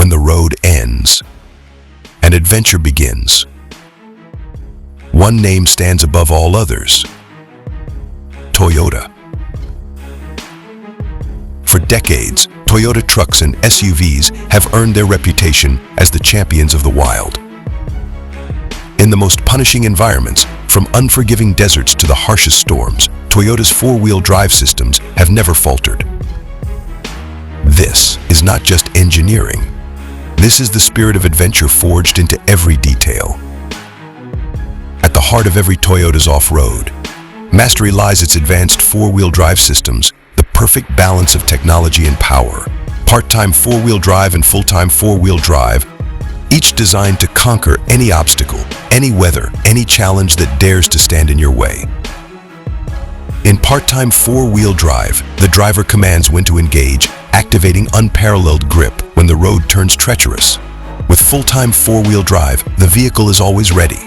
when the road ends, an adventure begins. One name stands above all others: Toyota. For decades, Toyota trucks and SUVs have earned their reputation as the champions of the wild. In the most punishing environments, from unforgiving deserts to the harshest storms, Toyota's four-wheel drive systems have never faltered. This is not just engineering. This is the spirit of adventure forged into every detail. At the heart of every Toyota's off-road mastery lies its advanced four-wheel drive systems, the perfect balance of technology and power. Part-time four-wheel drive and full-time four-wheel drive, each designed to conquer any obstacle, any weather, any challenge that dares to stand in your way. In part-time four-wheel drive, the driver commands when to engage, activating unparalleled grip when the road turns treacherous. With full-time four-wheel drive, the vehicle is always ready,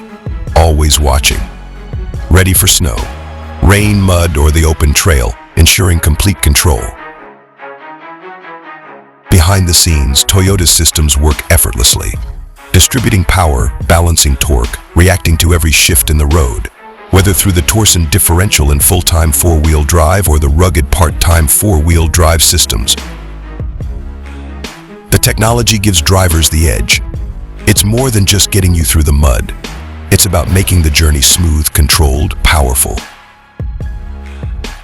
always watching. Ready for snow, rain, mud, or the open trail, ensuring complete control. Behind the scenes, Toyota's systems work effortlessly, distributing power, balancing torque, reacting to every shift in the road. Whether through the Torsen differential in full-time four-wheel drive or the rugged part-time four-wheel drive systems, the technology gives drivers the edge. It's more than just getting you through the mud. It's about making the journey smooth, controlled, powerful.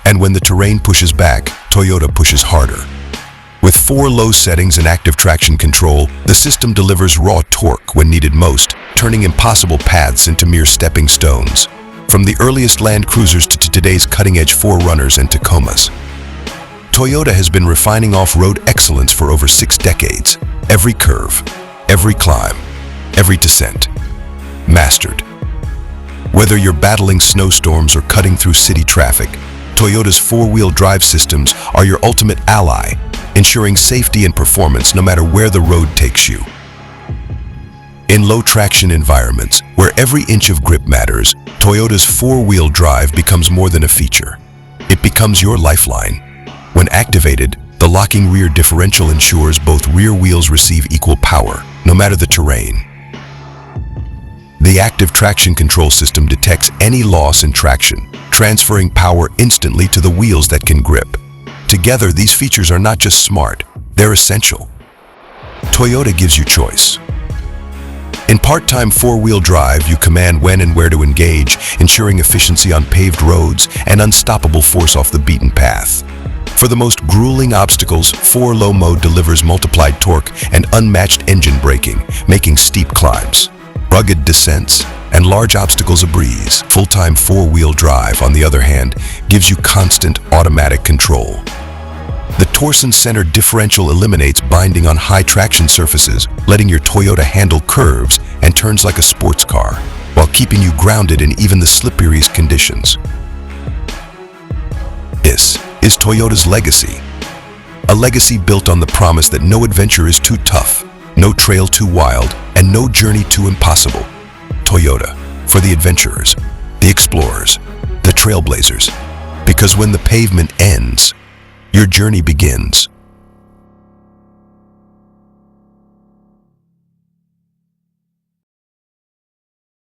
And when the terrain pushes back, Toyota pushes harder. With 4 low settings and active traction control, the system delivers raw torque when needed most, turning impossible paths into mere stepping stones. From the earliest Land Cruisers to today's cutting-edge 4Runners and Tacomas, Toyota has been refining off-road excellence for over 6 decades. Every curve, every climb, every descent, mastered. Whether you're battling snowstorms or cutting through city traffic, Toyota's four-wheel drive systems are your ultimate ally, ensuring safety and performance no matter where the road takes you. In low-traction environments, where every inch of grip matters, Toyota's four-wheel drive becomes more than a feature. It becomes your lifeline. When activated, the locking rear differential ensures both rear wheels receive equal power, no matter the terrain. The active traction control system detects any loss in traction, transferring power instantly to the wheels that can grip. Together, these features are not just smart, they're essential. Toyota gives you choice. In part-time four-wheel drive, you command when and where to engage, ensuring efficiency on paved roads and unstoppable force off the beaten path. For the most grueling obstacles, 4-low mode delivers multiplied torque and unmatched engine braking, making steep climbs, rugged descents, and large obstacles a breeze. Full-time four-wheel drive, on the other hand, gives you constant automatic control. The Torsen center differential eliminates binding on high traction surfaces, letting your Toyota handle curves and turns like a sports car, while keeping you grounded in even the slipperiest conditions. This is Toyota's legacy. A legacy built on the promise that no adventure is too tough, no trail too wild, and no journey too impossible. Toyota, for the adventurers, the explorers, the trailblazers. Because when the pavement ends, your journey begins.